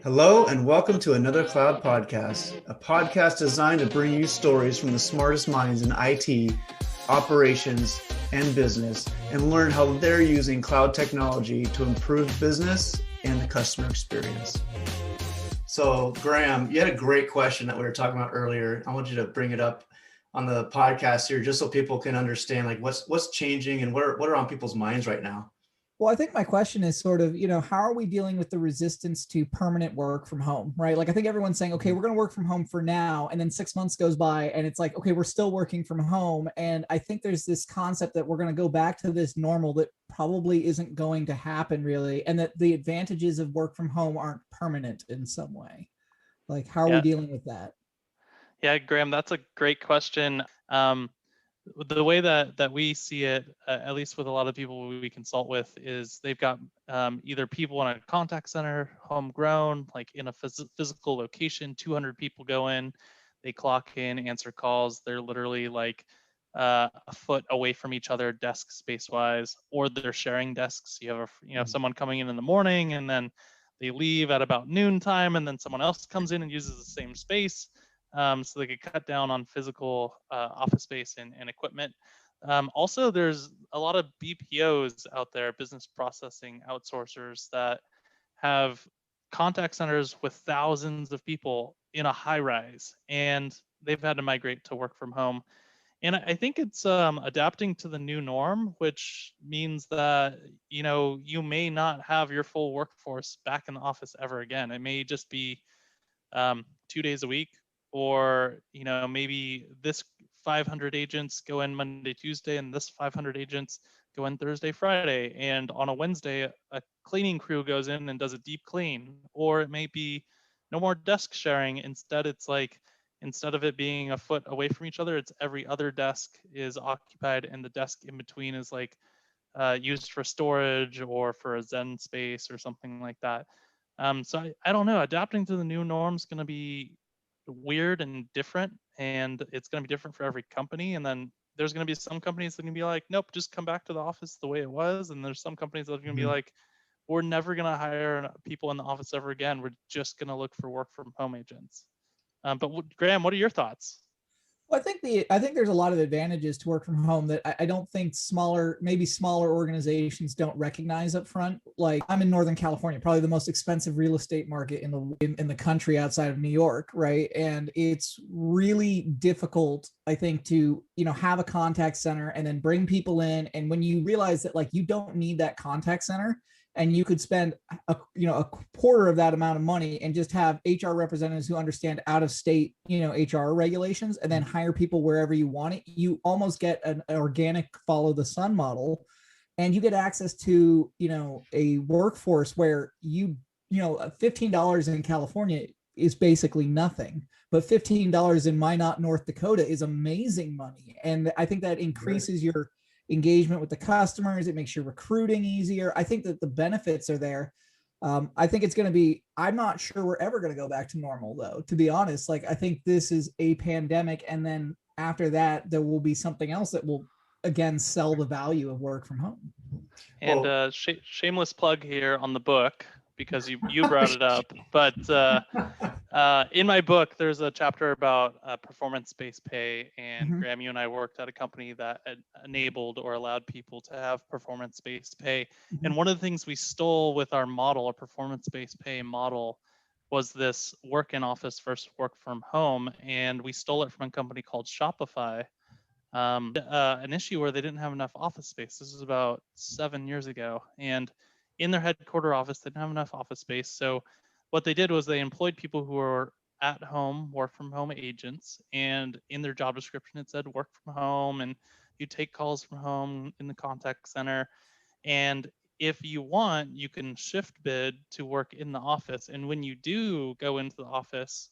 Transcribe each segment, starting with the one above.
Hello, and welcome to another Cloud Podcast, a podcast designed to bring you stories from the smartest minds in IT, operations, and business, and learn how they're using cloud technology to improve business and the customer experience. So, Graham, you had a great question that we were talking about earlier. I want you to bring it up on the podcast here, just so people can understand like what's changing and what are on people's minds right now. Well, I think my question is sort of, how are we dealing with the resistance to permanent work from home, right? Like, I think everyone's saying, okay, we're going to work from home for now. And then 6 months goes by and it's like, okay, we're still working from home. And I think there's this concept that we're going to go back to this normal that probably isn't going to happen really. And that the advantages of work from home aren't permanent in some way. Like, how are we dealing with that? Yeah, Graham, that's a great question. The way that we see it, at least with a lot of people we consult with, is they've got either people in a contact center, homegrown, like in a physical location, 200 people go in, they clock in, answer calls. They're literally like a foot away from each other, desk space wise, or they're sharing desks. You have someone coming in the morning, and then they leave at about noontime, and then someone else comes in and uses the same space. So they could cut down on physical office space and equipment. Also, there's a lot of BPOs out there, business processing outsourcers, that have contact centers with thousands of people in a high rise, and they've had to migrate to work from home. And I think it's adapting to the new norm, which means that you may not have your full workforce back in the office ever again. It may just be 2 days a week, or maybe this 500 agents go in Monday, Tuesday, and this 500 agents go in Thursday, Friday, and on a Wednesday a cleaning crew goes in and does a deep clean. Or it may be no more desk sharing. Instead, it's like, instead of it being a foot away from each other, it's every other desk is occupied, and the desk in between is like used for storage or for a Zen space or something like that. So I don't know. Adapting to the new norm is going to be weird and different, and it's going to be different for every company. And then there's going to be some companies that are going to be like, nope, just come back to the office the way it was. And there's some companies that are going to be like, we're never going to hire people in the office ever again. We're just going to look for work from home agents. But Graham, what are your thoughts? Well, I think there's a lot of advantages to work from home that I don't think smaller organizations don't recognize up front. Like, I'm in Northern California, probably the most expensive real estate market in the country outside of New York, right? And it's really difficult, I think, to have a contact center and then bring people in. And when you realize that, like, you don't need that contact center, and you could spend a quarter of that amount of money and just have HR representatives who understand out of state HR regulations, and then hire people wherever you want it, you almost get an organic follow the sun model, and you get access to a workforce where $15 in California is basically nothing, but $15 in Minot, North Dakota is amazing money. And I think that increases your engagement with the customers. It makes your recruiting easier. I think that the benefits are there. I think it's going to be, I'm not sure we're ever going to go back to normal though, to be honest. Like, I think this is a pandemic, and then after that, there will be something else that will again sell the value of work from home. And shameless plug here on the book, because you brought it up, but in my book, there's a chapter about performance-based pay, and Graham, you and I worked at a company that enabled or allowed people to have performance-based pay. And one of the things we stole with our model, a performance-based pay model, was this work in office versus work from home. And we stole it from a company called Shopify. An issue where they didn't have enough office space. This is about 7 years ago. And in their headquarter office, they didn't have enough office space. So what they did was they employed people who were at home, work from home agents, and in their job description it said work from home, and you take calls from home in the contact center. And if you want, you can shift bid to work in the office. And when you do go into the office,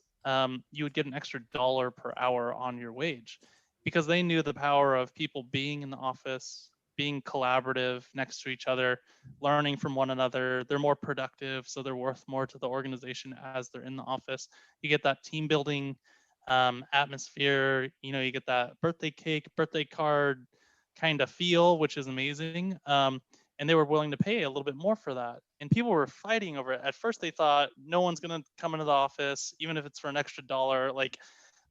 you would get an extra $1 per hour on your wage, because they knew the power of people being in the office, being collaborative next to each other, learning from one another. They're more productive, so they're worth more to the organization as they're in the office. You get that team building atmosphere. You get that birthday cake, birthday card kind of feel, which is amazing. and they were willing to pay a little bit more for that. And people were fighting over it. At first, they thought no one's going to come into the office, even if it's for an extra dollar. Like,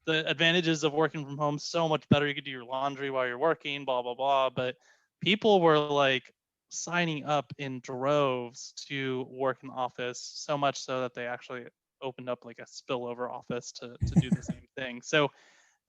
the advantages of working from home so much better. You could do your laundry while you're working, blah, blah, blah. But people were like signing up in droves to work in the office, so much so that they actually opened up like a spillover office to do the same thing. So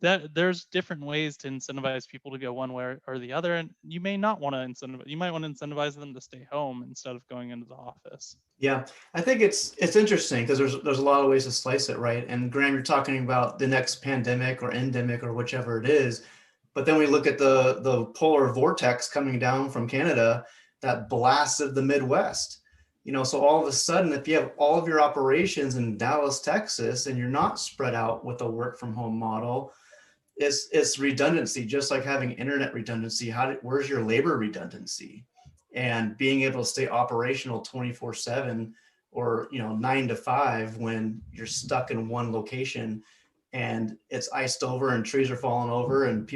that there's different ways to incentivize people to go one way or the other. And you may not want to incentivize, you might want to incentivize them to stay home instead of going into the office. Yeah, I think it's interesting because there's a lot of ways to slice it, right? And Graham, you're talking about the next pandemic or endemic or whichever it is, but then we look at the polar vortex coming down from Canada that blasted the Midwest. So all of a sudden, if you have all of your operations in Dallas, Texas, and you're not spread out with a work from home model, it's redundancy, just like having internet redundancy. Where's your labor redundancy? And being able to stay operational 24/7 or 9 to 5 when you're stuck in one location and it's iced over and trees are falling over and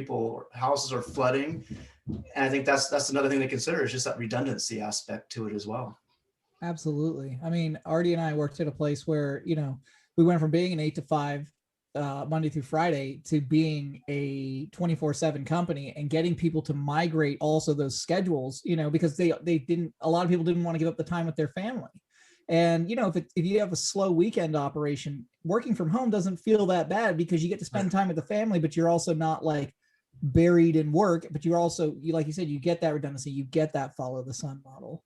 houses are flooding. And I think that's another thing to consider, is just that redundancy aspect to it as well. Absolutely. I mean, Artie and I worked at a place where, we went from being an 8 to 5 Monday through Friday to being a 24/7 company, and getting people to migrate also those schedules, because a lot of people didn't want to give up the time with their family. And, if you have a slow weekend operation, working from home doesn't feel that bad because you get to spend time with the family, but you're also not like buried in work, but you're also, like you said, you get that redundancy, you get that follow the sun model.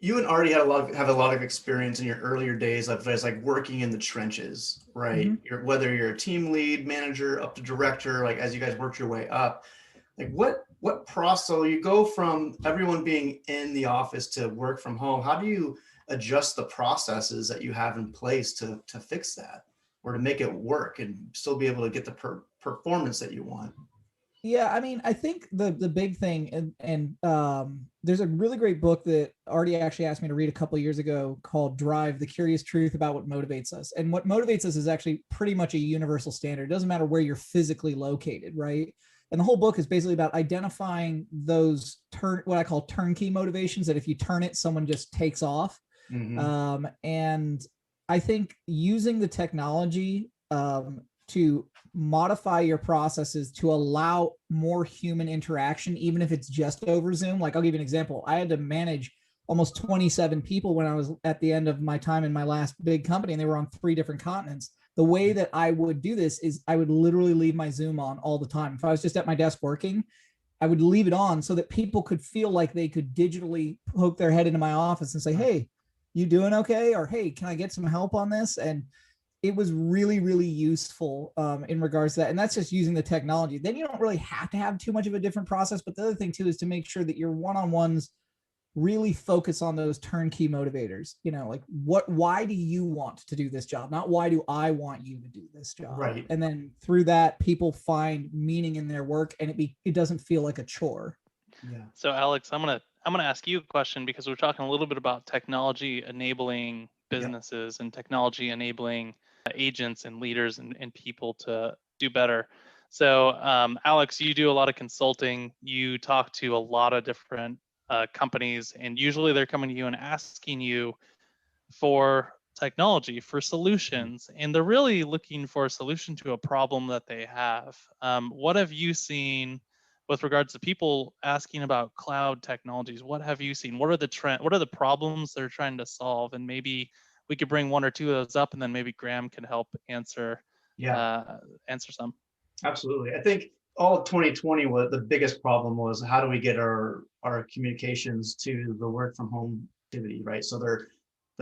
You and Artie have a lot of experience in your earlier days of just like working in the trenches, right? Mm-hmm. Whether you're a team lead, manager, up to director, like as you guys worked your way up, like what process, so you go from everyone being in the office to work from home. How do you adjust the processes that you have in place to fix that, or to make it work and still be able to get the performance that you want? Yeah, I mean, I think the big thing, and there's a really great book that Artie actually asked me to read a couple of years ago called Drive: The Curious Truth About What Motivates Us. And what motivates us is actually pretty much a universal standard. It doesn't matter where you're physically located, right? And the whole book is basically about identifying those what I call turnkey motivations, that if you turn it, someone just takes off. Mm-hmm. And I think using the technology to modify your processes to allow more human interaction, even if it's just over Zoom. Like, I'll give you an example. I had to manage almost 27 people when I was at the end of my time in my last big company, and they were on 3 different continents. The way that I would do this is I would literally leave my Zoom on all the time. If I was just at my desk working, I would leave it on so that people could feel like they could digitally poke their head into my office and say, "Hey, you doing okay?" Or, "Hey, can I get some help on this?" And it was really, really useful in regards to that. And that's just using the technology. Then you don't really have to have too much of a different process. But the other thing too is to make sure that your one-on-ones really focus on those turnkey motivators. Like, why do you want to do this job? Not why do I want you to do this job? Right. And then through that, people find meaning in their work, and it doesn't feel like a chore. Yeah. So Alex, I'm gonna ask you a question, because we're talking a little bit about technology enabling businesses, and technology enabling agents and leaders and people to do better. So Alex, you do a lot of consulting. You talk to a lot of different companies, and usually they're coming to you and asking you for technology, for solutions, and they're really looking for a solution to a problem that they have. What have you seen with regards to people asking about cloud technologies? What have you seen? What are the problems they're trying to solve? And maybe we could bring 1 or 2 of those up, and then maybe Graham can help answer some. Absolutely. I think all of 2020 was the biggest problem, was how do we get our communications to the work from home activity, right? So they're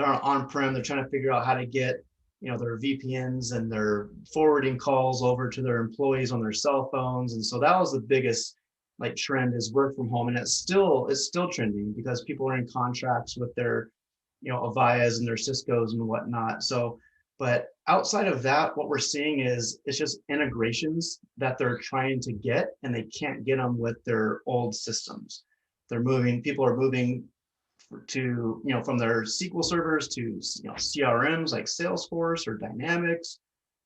on-prem, they're trying to figure out how to get their VPNs and their forwarding calls over to their employees on their cell phones. And so that was the biggest trend, is work from home. And it's still trending because people are in contracts with their Avayas and their Ciscos and whatnot. So, but outside of that, what we're seeing is it's just integrations that they're trying to get, and they can't get them with their old systems. People are moving to, from their SQL servers to, CRMs like Salesforce or Dynamics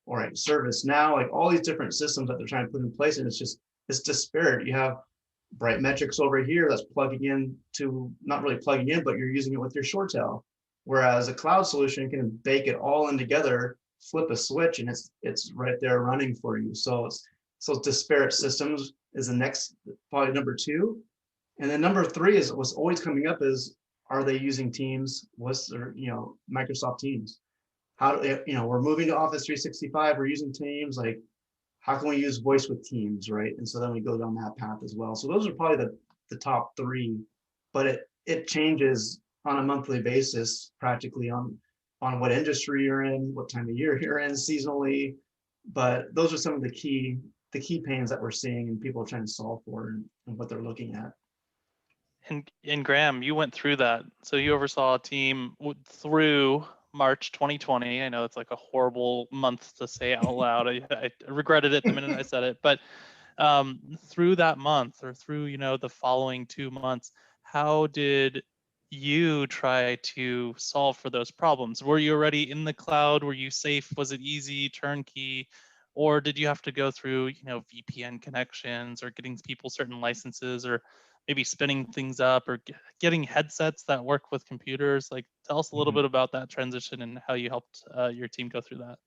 or ServiceNow, like all these different systems that they're trying to put in place. And it's disparate. You have Bright Metrics over here that's plugging in to, not really plugging in, but you're using it with your ShoreTel. Whereas a cloud solution can bake it all in together, flip a switch, and it's right there running for you. So disparate systems is the next, probably number two. And then number three is what's always coming up is, are they using Teams? What's their, Microsoft Teams? How, we're moving to Office 365, we're using Teams, like, how can we use voice with Teams, right? And so then we go down that path as well. So those are probably the top three, but it changes on a monthly basis, practically on what industry you're in, what time of year you're in, seasonally. But those are some of the key pains that we're seeing and people are trying to solve for, and what they're looking at. And Graham, you went through that. So you oversaw a team through March 2020. I know it's like a horrible month to say out loud. I regretted it the minute I said it. But through that month, or through the following 2 months, how did you try to solve for those problems? Were you already in the cloud? Were you safe? Was it easy, turnkey? Or did you have to go through VPN connections, or getting people certain licenses, or maybe spinning things up, or getting headsets that work with computers? Like, tell us a little bit about that transition and how you helped your team go through that.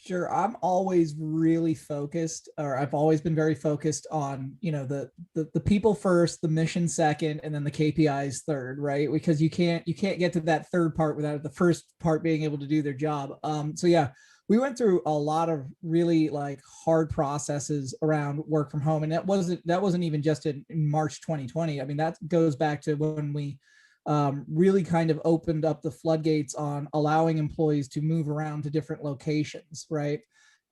Sure. I'm always really focused, or I've always been very focused on, the people first, the mission second, and then the KPIs third, right? Because you can't get to that third part without the first part being able to do their job. So yeah, we went through a lot of really like hard processes around work from home. And that wasn't even just in March 2020. I mean, that goes back to when we really kind of opened up the floodgates on allowing employees to move around to different locations, right?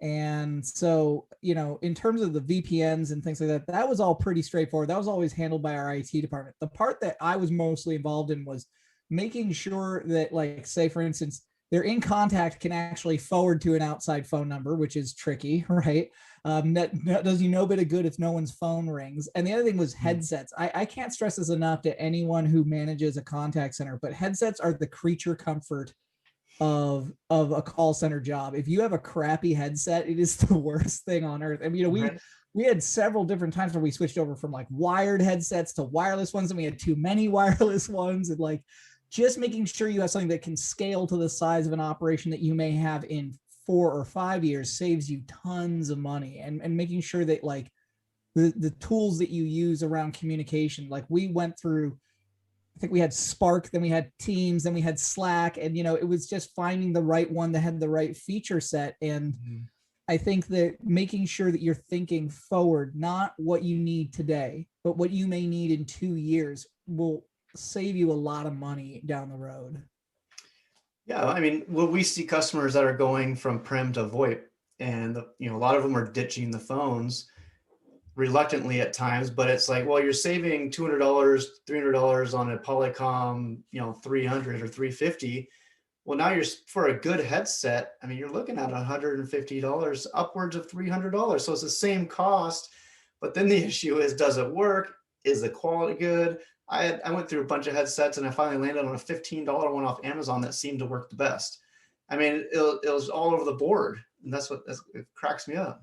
And so, in terms of the VPNs and things like that, that was all pretty straightforward. That was always handled by our IT department. The part that I was mostly involved in was making sure that, like, say, for instance, their in contact can actually forward to an outside phone number, which is tricky, right? That does you no bit of good if no one's phone rings. And the other thing was headsets. I can't stress this enough to anyone who manages a contact center, but headsets are the creature comfort of a call center job. If you have a crappy headset, it is the worst thing on earth. I mean, we had several different times where we switched over from like wired headsets to wireless ones, and we had too many wireless ones, and like, just making sure you have something that can scale to the size of an operation that you may have in 4 or 5 years saves you tons of money. And making sure that, like, the tools that you use around communication, like we went through, I think we had Spark, then we had Teams, then we had Slack, and it was just finding the right one that had the right feature set. And I think that making sure that you're thinking forward, not what you need today, but what you may need in 2 years, will save you a lot of money down the road. Yeah, I mean, well, we see customers that are going from prem to VoIP, and a lot of them are ditching the phones reluctantly at times. But it's like, well, you're saving $200, $300 on a Polycom, 300 or 350. Well, now you're, for a good headset, I mean, you're looking at $150, upwards of $300. So it's the same cost. But then the issue is, does it work? Is the quality good? I went through a bunch of headsets, and I finally landed on a $15 one off Amazon that seemed to work the best. I mean, it was all over the board, and it cracks me up.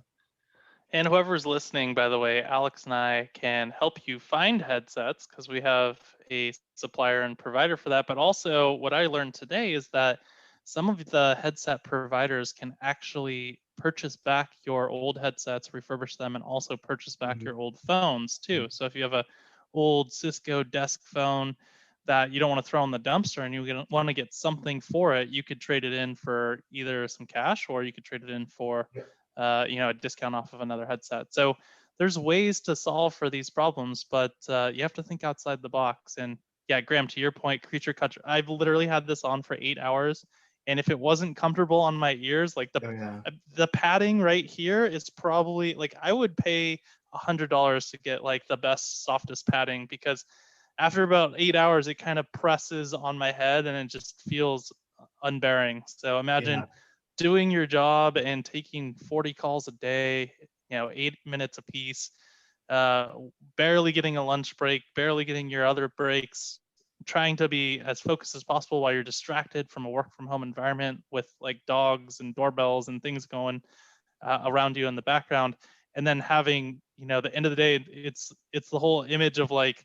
And whoever's listening, by the way, Alex and I can help you find headsets, because we have a supplier and provider for that. But also, what I learned today is that some of the headset providers can actually purchase back your old headsets, refurbish them, and also purchase back your old phones too. So if you have a old Cisco desk phone that you don't want to throw in the dumpster and you want to get something for it, you could trade it in for either some cash, or you could trade it in for a discount off of another headset. So there's ways to solve for these problems, but you have to think outside the box. And yeah, Graham, to your point, creature comforts. I've literally had this on for 8 hours, and if it wasn't comfortable on my ears, like the padding right here is probably, like, I would pay $100 to get like the best, softest padding, because after about 8 hours, it kind of presses on my head and it just feels unbearing. So imagine doing your job and taking 40 calls a day, 8 minutes a piece, barely getting a lunch break, barely getting your other breaks, trying to be as focused as possible while you're distracted from a work from home environment with like dogs and doorbells and things going around you in the background. and then having, the end of the day, it's the whole image of like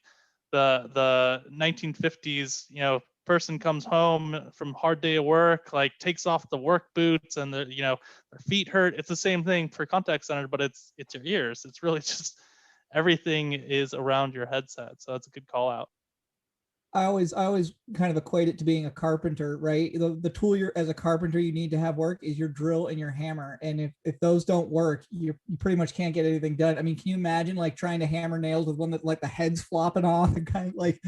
the 1950s, person comes home from hard day of work, like takes off the work boots and their feet hurt. It's the same thing for contact center, but it's your ears. It's really just everything is around your headset. So that's a good call out. I always kind of equate it to being a carpenter, right? The tool you're as a carpenter you need to have work is your drill and your hammer. And if those don't work, you pretty much can't get anything done. I mean, can you imagine like trying to hammer nails with one that like the head's flopping off and kind of like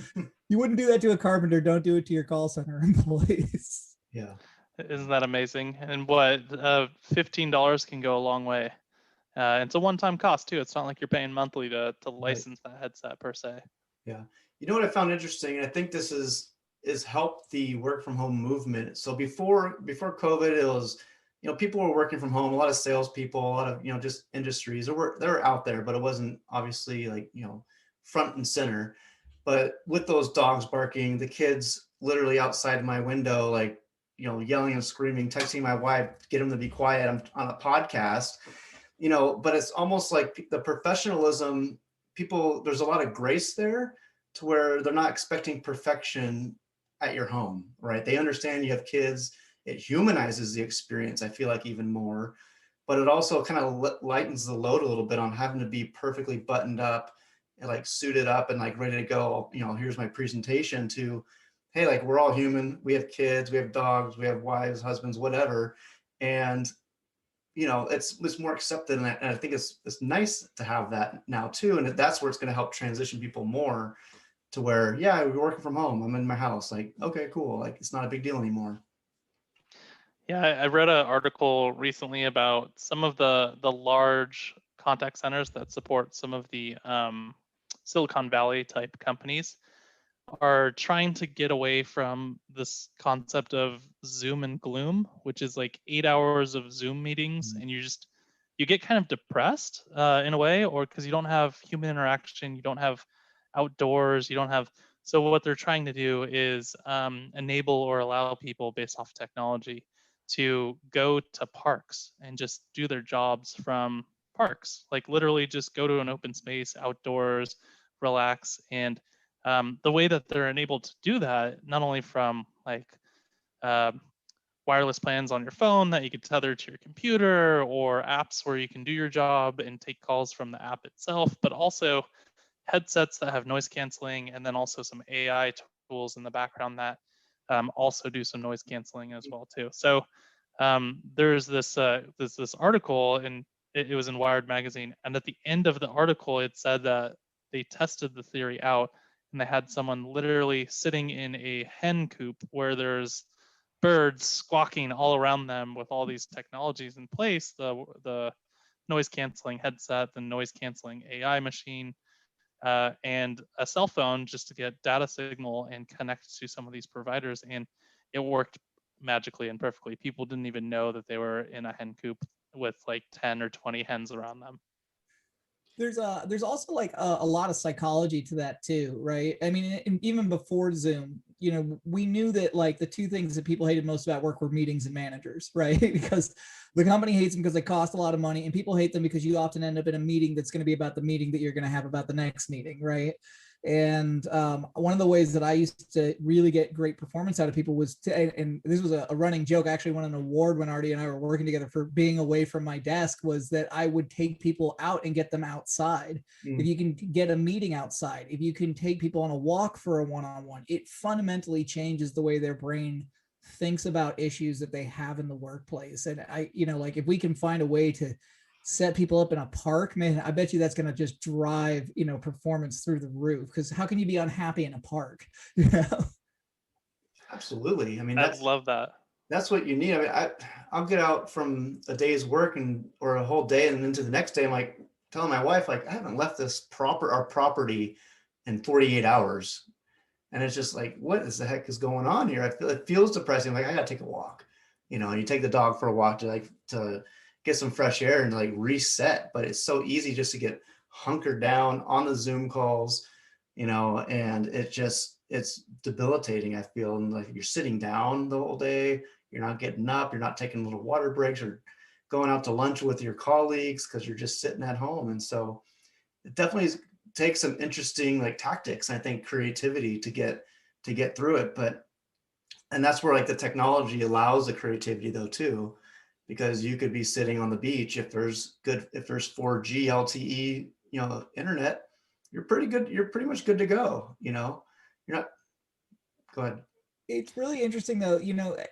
you wouldn't do that to a carpenter. Don't do it to your call center employees. Yeah. Isn't that amazing? And what $15 can go a long way. It's a one-time cost too. It's not like you're paying monthly to license that headset per se. Yeah. You know what I found interesting, and I think this is helped the work from home movement. So before COVID, it was, people were working from home, a lot of salespeople, a lot of, just industries they were out there, but it wasn't obviously like, front and center. But with those dogs barking, the kids literally outside my window, like, yelling and screaming, texting my wife, get them to be quiet. I'm on a podcast, but it's almost like the professionalism, there's a lot of grace there to where they're not expecting perfection at your home, right? They understand you have kids. It humanizes the experience, I feel like, even more, but it also kind of lightens the load a little bit on having to be perfectly buttoned up and like suited up and like ready to go. Here's my presentation to, hey, like we're all human. We have kids, we have dogs, we have wives, husbands, whatever. And it's more accepted, and I think it's nice to have that now too, and that's where it's going to help transition people more to where, yeah, we're working from home, I'm in my house, like, okay, cool, like it's not a big deal anymore. Yeah, I read an article recently about some of the large contact centers that support some of the Silicon Valley type companies are trying to get away from this concept of Zoom and gloom, which is like 8 hours of Zoom meetings, and you get kind of depressed in a way, or because you don't have human interaction, you don't have outdoors, you don't have. So what they're trying to do is enable or allow people based off technology to go to parks and just do their jobs from parks, like literally just go to an open space outdoors, relax. And the way that they're enabled to do that, not only from like wireless plans on your phone that you could tether to your computer, or apps where you can do your job and take calls from the app itself, but also headsets that have noise canceling, and then also some AI tools in the background that also do some noise canceling as well too. So there's this article, and it was in Wired magazine, and at the end of the article it said that they tested the theory out, and they had someone literally sitting in a hen coop where there's birds squawking all around them with all these technologies in place, the noise canceling headset, the noise canceling AI machine, and a cell phone just to get data signal and connect to some of these providers. And it worked magically and perfectly. People didn't even know that they were in a hen coop with like 10 or 20 hens around them. There's also like a lot of psychology to that too, right? I mean, even before Zoom, we knew that like the two things that people hated most about work were meetings and managers, right? Because the company hates them because they cost a lot of money, and people hate them because you often end up in a meeting that's going to be about the meeting that you're going to have about the next meeting, right? And one of the ways that I used to really get great performance out of people was and this was a running joke. I actually won an award when Artie and I were working together for being away from my desk, was that I would take people out and get them outside. If you can get a meeting outside, if you can take people on a walk for a one-on-one, it fundamentally changes the way their brain thinks about issues that they have in the workplace. And like if we can find a way to set people up in a park, man, I bet you that's going to just drive, performance through the roof. Because how can you be unhappy in a park? Absolutely. I mean, I love that. That's what you need. I mean, I'll get out from a day's work or a whole day and into the next day. I'm like telling my wife, like, I haven't left our property in 48 hours. And it's just like, what is the heck is going on here? It feels depressing. Like I got to take a walk, and you take the dog for a walk to get some fresh air and like reset. But it's so easy just to get hunkered down on the Zoom calls, and it's debilitating, I feel. And like if you're sitting down the whole day, you're not getting up, you're not taking little water breaks or going out to lunch with your colleagues because you're just sitting at home. And so it definitely takes some interesting like tactics, I think, creativity to get through it. And that's where like the technology allows the creativity though too, because you could be sitting on the beach if there's 4G LTE, internet, you're pretty much good to go. You're not, go ahead. It's really interesting though,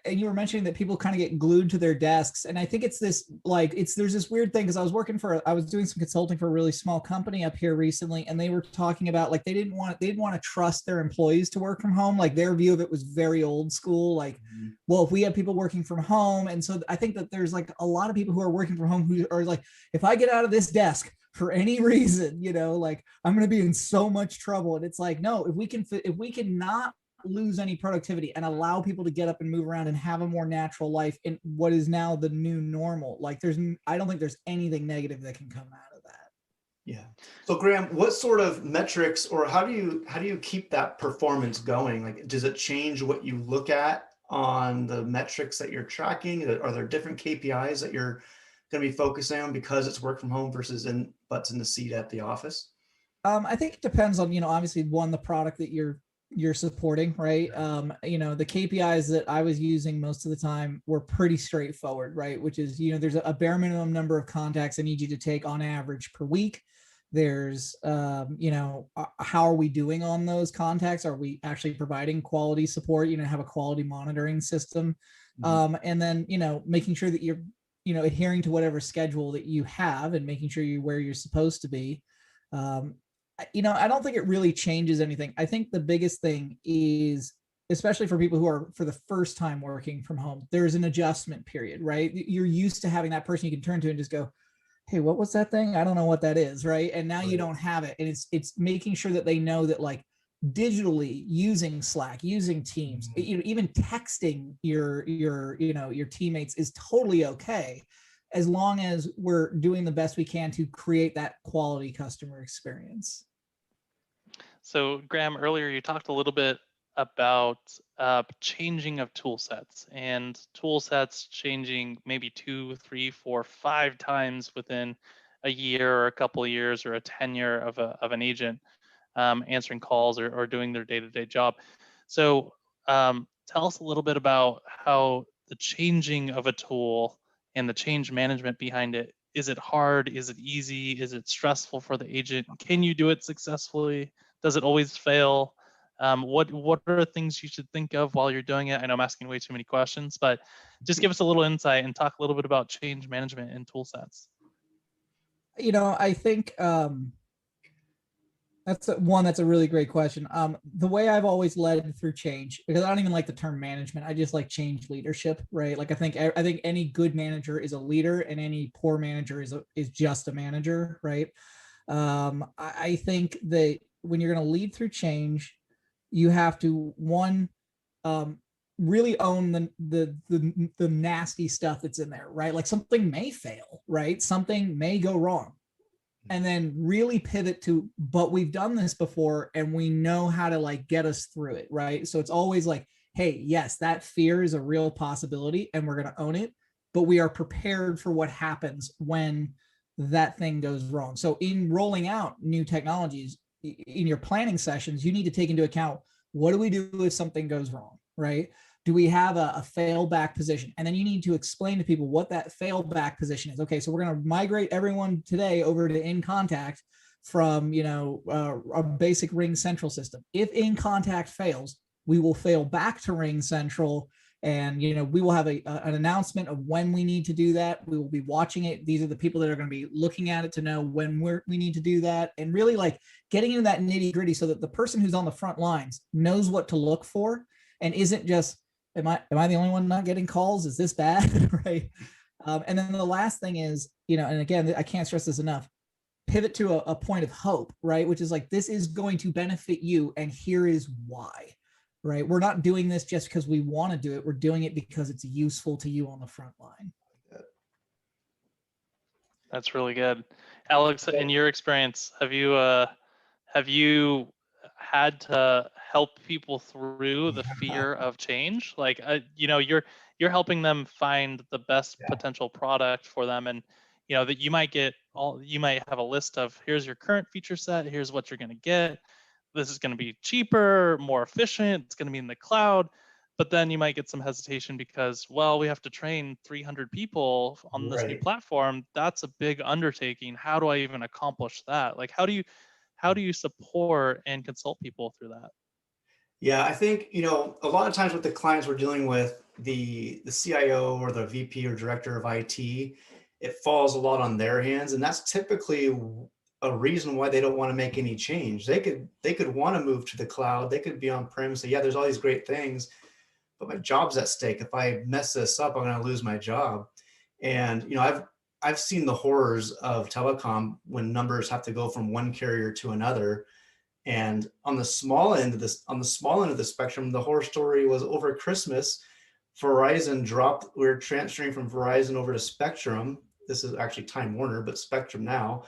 and you were mentioning that people kind of get glued to their desks. And I think it's this, like, there's this weird thing, because I was doing some consulting for a really small company up here recently, and they were talking about like, they didn't want to trust their employees to work from home. Like their view of it was very old school. Like, well, if we have people working from home. And so I think that there's like a lot of people who are working from home who are like, if I get out of this desk for any reason, like I'm going to be in so much trouble. And it's like, no, if we can not lose any productivity and allow people to get up and move around and have a more natural life in what is now the new normal, like I don't think there's anything negative that can come out of that. Yeah. So Graham, what sort of metrics, or how do you keep that performance going? Like, does it change what you look at on the metrics that you're tracking? Are there different KPIs that you're going to be focusing on because it's work from home versus butts in the seat at the office? I think it depends on, obviously the product that you're supporting, right? The KPIs that I was using most of the time were pretty straightforward, right? Which is, there's a bare minimum number of contacts I need you to take on average per week. There's, how are we doing on those contacts? Are we actually providing quality support? Have a quality monitoring system. And then, making sure that you're, adhering to whatever schedule that you have and making sure you're where you're supposed to be. I don't think it really changes anything. I think the biggest thing is, especially for people who are for the first time working from home, there's an adjustment period, right? You're used to having that person you can turn to and just go, hey, what was that thing? I don't know what that is, right? And now you don't have it. And it's making sure that they know that, like, digitally using Slack, using Teams, even texting your teammates is totally okay, as long as we're doing the best we can to create that quality customer experience. So Graham, earlier you talked a little bit about changing of tool sets, and tool sets changing maybe 2, 3, 4, 5 times within a year or a couple of years or a tenure of an agent answering calls or doing their day-to-day job. So tell us a little bit about how the changing of a tool and the change management behind it. Is it hard? Is it easy? Is it stressful for the agent? Can you do it successfully? Does it always fail? What are things you should think of while you're doing it? I know I'm asking way too many questions, but just give us a little insight and talk a little bit about change management and tool sets. I think that's a really great question. The way I've always led through change, because I don't even like the term management, I just like change leadership, right? Like I think any good manager is a leader, and any poor manager is just a manager, right? I think that when you're going to lead through change, you have to, one, really own the nasty stuff that's in there, right? Like something may fail, right? Something may go wrong. And then really pivot to, but we've done this before and we know how to like get us through it, right? So it's always like, hey, yes, that fear is a real possibility and we're going to own it, but we are prepared for what happens when that thing goes wrong. So in rolling out new technologies, in your planning sessions, you need to take into account, what do we do if something goes wrong, right? Do we have a fail back position? And then you need to explain to people what that fail back position is. Okay, so we're going to migrate everyone today over to InContact from a basic Ring Central system. If InContact fails, we will fail back to Ring Central, and we will have an announcement of when we need to do that. We will be watching it. These are the people that are going to be looking at it to know when we need to do that, and really like getting into that nitty gritty so that the person who's on the front lines knows what to look for and isn't just, am I the only one not getting calls? Is this bad? Right. And then the last thing is, and again, I can't stress this enough, pivot to a point of hope, right? Which is like, this is going to benefit you, and here is why. Right? We're not doing this just because we want to do it. We're doing it because it's useful to you on the front line. That's really good. Alex, in your experience, have you had to help people through the fear of change. Like, you're helping them find the best potential product for them, and that you might have a list of, here's your current feature set, here's what you're going to get. This is going to be cheaper, more efficient, it's going to be in the cloud. But then you might get some hesitation because, well, we have to train 300 people on this new platform. That's a big undertaking. How do I even accomplish that? Like, how do you support and consult people through that? Yeah, I think, a lot of times with the clients we're dealing with, the CIO or the VP or director of IT, it falls a lot on their hands. And that's typically a reason why they don't want to make any change. They could want to move to the cloud. They could be on prem and say, yeah, there's all these great things, but my job's at stake. If I mess this up, I'm going to lose my job. And, I've seen the horrors of telecom when numbers have to go from one carrier to another. And on the small end of the spectrum, the horror story was over Christmas. Verizon dropped. We're transferring from Verizon over to Spectrum. This is actually Time Warner, but Spectrum now.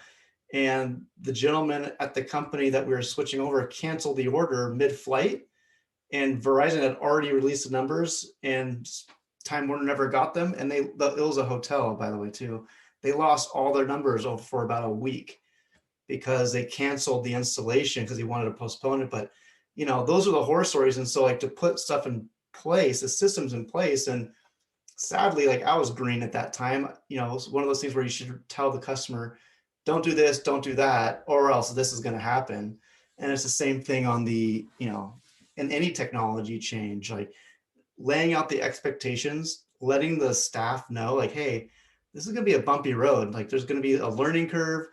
And the gentleman at the company that we were switching over canceled the order mid-flight. And Verizon had already released the numbers, and Time Warner never got them. And it was a hotel, by the way, too. They lost all their numbers for about a week because they canceled the installation because he wanted to postpone it. But, those are the horror stories. And so, like, to put stuff in place, the systems in place, and sadly, like, I was green at that time. It was one of those things where you should tell the customer, don't do this, don't do that, or else this is going to happen. And it's the same thing on the, in any technology change, like laying out the expectations, letting the staff know, like, hey, this is going to be a bumpy road. Like, there's going to be a learning curve.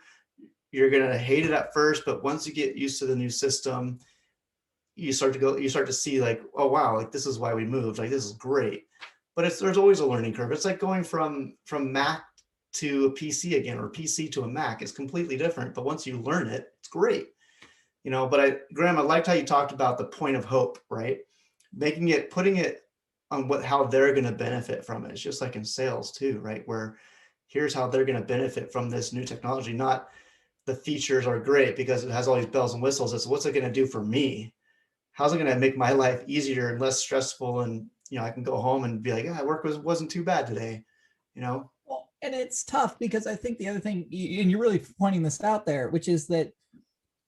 You're going to hate it at first, but once you get used to the new system, you start to see, like, oh, wow, like, this is why we moved. Like, this is great. But there's always a learning curve. It's like going from Mac to a PC again, or PC to a Mac. It's completely different. But once you learn it, it's great. But Graham, I liked how you talked about the point of hope, right? Putting it on how they're going to benefit from it. It's just like in sales too, right? Where here's how they're going to benefit from this new technology. Not the features are great because it has all these bells and whistles. It's what's it going to do for me? How's it going to make my life easier and less stressful? And, I can go home and be like, yeah, work wasn't too bad today, Well, and it's tough because I think the other thing, and you're really pointing this out there, which is that,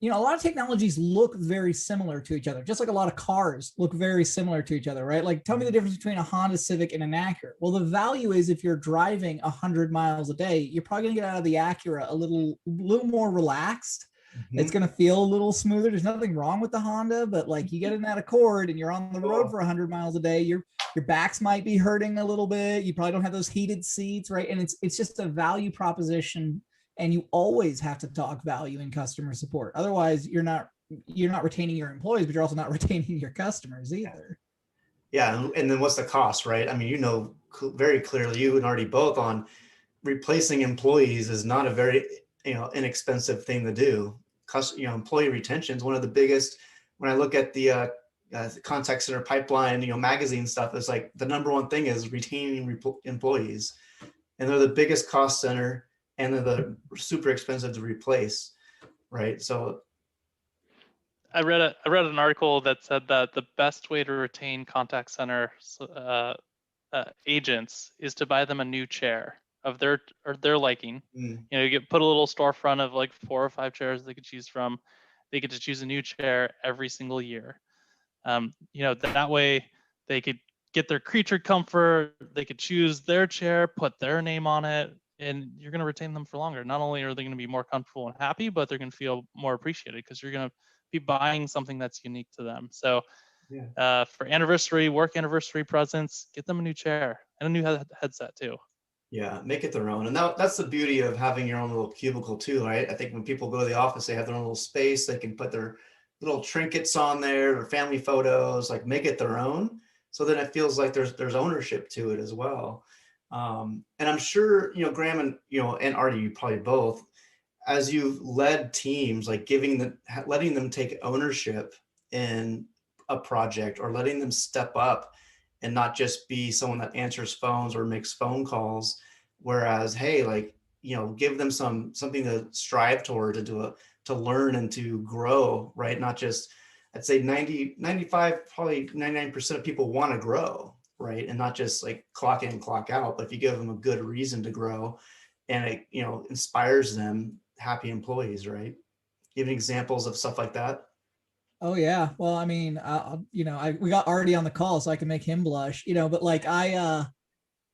a lot of technologies look very similar to each other, just like a lot of cars look very similar to each other, right? Like, tell me the difference between a Honda Civic and an Acura. Well, the value is if you're driving 100 miles a day, you're probably going to get out of the Acura a little more relaxed. Mm-hmm. It's going to feel a little smoother. There's nothing wrong with the Honda, but like, you get in that Accord and you're on the road for 100 miles a day, your backs might be hurting a little bit. You probably don't have those heated seats, right? And it's just a value proposition. And you always have to talk value in customer support. Otherwise, you're not retaining your employees, but you're also not retaining your customers either. Yeah, and then what's the cost, right? I mean, very clearly, you and Artie both, on replacing employees is not a very inexpensive thing to do. Employee retention is one of the biggest. When I look at the contact center pipeline, magazine stuff, it's like the number one thing is retaining employees, and they're the biggest cost center. And they're the super expensive to replace, right? So I read an article that said that the best way to retain contact center agents is to buy them a new chair of their liking. You put a little storefront of like 4 or 5 chairs they could choose from. They get to choose a new chair every single year. That way they could get their creature comfort. They could choose their chair, put their name on it, and you're going to retain them for longer. Not only are they going to be more comfortable and happy, but they're going to feel more appreciated because you're going to be buying something that's unique to them. So for work anniversary presents, get them a new chair and a new headset too. Yeah, make it their own. And that's the beauty of having your own little cubicle too, right? I think when people go to the office, they have their own little space. They can put their little trinkets on there, or family photos, like make it their own. So then it feels like there's ownership to it as well. And I'm sure, Graham and Artie, you probably both, as you've led teams, like letting them take ownership in a project, or letting them step up and not just be someone that answers phones or makes phone calls. Whereas, hey, like, give them something to strive toward, to learn and to grow, right? Not just I'd say 90, 95, probably 99% of people want to grow, right? And not just like clock in, clock out, but if you give them a good reason to grow and it, inspires them, happy employees, right? Give examples of stuff like that. Oh yeah. Well, I mean, we got Artie on the call, so I can make him blush. But like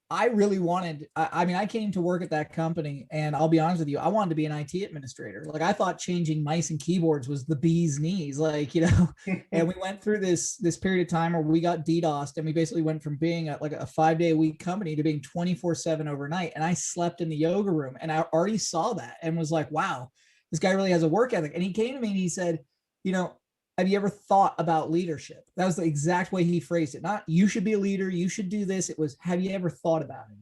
I really wanted. I mean, I came to work at that company, and I'll be honest with you, I wanted to be an IT administrator. Like I thought changing mice and keyboards was the bee's knees. Like and we went through this period of time where we got DDoSed, and we basically went from being like a 5-day a week company to being 24/7 overnight. And I slept in the yoga room, and I already saw that and was like, wow, this guy really has a work ethic. And he came to me and he said, have you ever thought about leadership? That was the exact way he phrased it. Not you should be a leader, you should do this. It was, have you ever thought about it?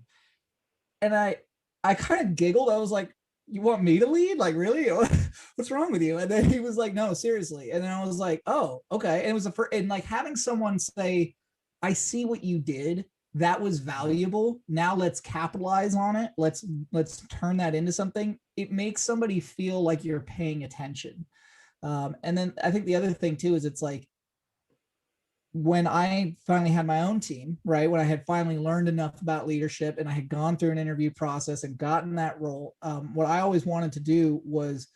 And I kind of giggled. I was like, you want me to lead? Like, really? What's wrong with you? And then he was like, no, seriously. And then I was like, oh, okay. And it was the first, and like having someone say, I see what you did. That was valuable. Now let's capitalize on it. Let's turn that into something. It makes somebody feel like you're paying attention. And then I think the other thing too is it's like when I finally had my own team, right? When I had finally learned enough about leadership and I had gone through an interview process and gotten that role, what I always wanted to do was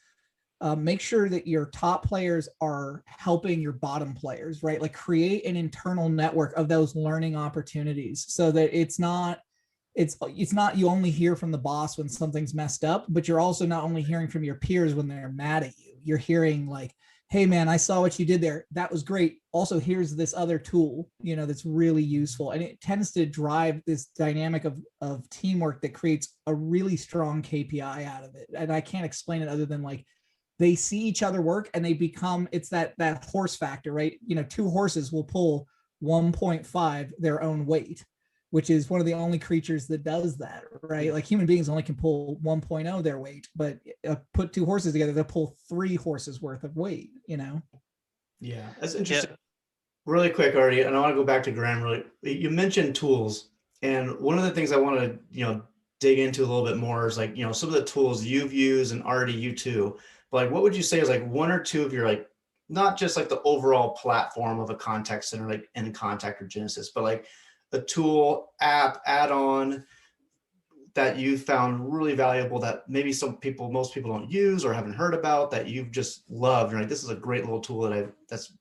make sure that your top players are helping your bottom players, right? Like create an internal network of those learning opportunities so that it's not you only hear from the boss when something's messed up, but you're also not only hearing from your peers when they're mad at you. You're hearing like, hey man, I saw what you did there. That was great. Also, here's this other tool, that's really useful. And it tends to drive this dynamic of teamwork that creates a really strong KPI out of it. And I can't explain it other than like they see each other work and they become, it's that horse factor, right? 2 horses will pull 1.5 their own weight, which is one of the only creatures that does that, right? Like human beings only can pull 1.0 their weight, but put 2 horses together, they'll pull 3 horses worth of weight, Yeah, that's interesting. Yeah. Really quick, Artie, and I want to go back to Graham. Really, you mentioned tools, and one of the things I want to dig into a little bit more is like some of the tools you've used, and Artie, you too. But like, what would you say is like 1 or 2 of your like not just like the overall platform of a contact center like InContact or Genesis, but like a tool, app, add-on that you found really valuable that maybe most people don't use or haven't heard about that you've just loved? You're like, this is a great little tool that's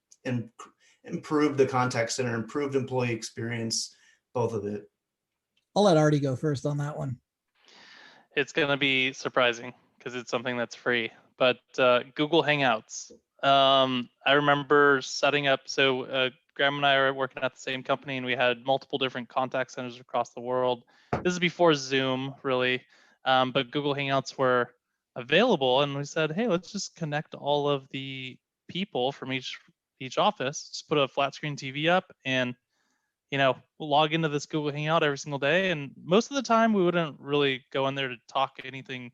improved the contact center, improved employee experience, both of it. I'll let Artie go first on that one. It's going to be surprising because it's something that's free, but Google Hangouts. I remember setting up, Graham and I are working at the same company and we had multiple different contact centers across the world. This is before Zoom, really, but Google Hangouts were available, and we said, hey, let's just connect all of the people from each office, just put a flat screen TV up and log into this Google Hangout every single day. And most of the time we wouldn't really go in there to talk anything,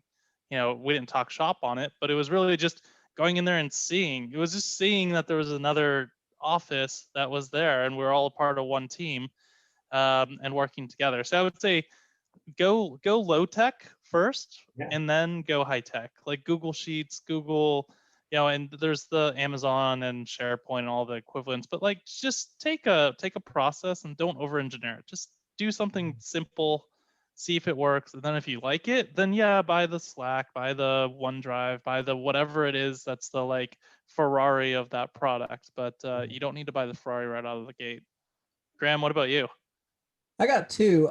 we didn't talk shop on it, but it was really just going in there and seeing that there was another office that was there and we're all a part of one team, and working together. So I would say go low tech first, yeah, and then go high tech, like Google Sheets, Google, and there's the Amazon and SharePoint and all the equivalents, but like just take a process and don't over engineer it. Just do something simple, see if it works, and then if you like it, then yeah, buy the Slack, buy the OneDrive, buy the whatever it is that's the like Ferrari of that product, but you don't need to buy the Ferrari right out of the gate. Graham, what about you? I got 2.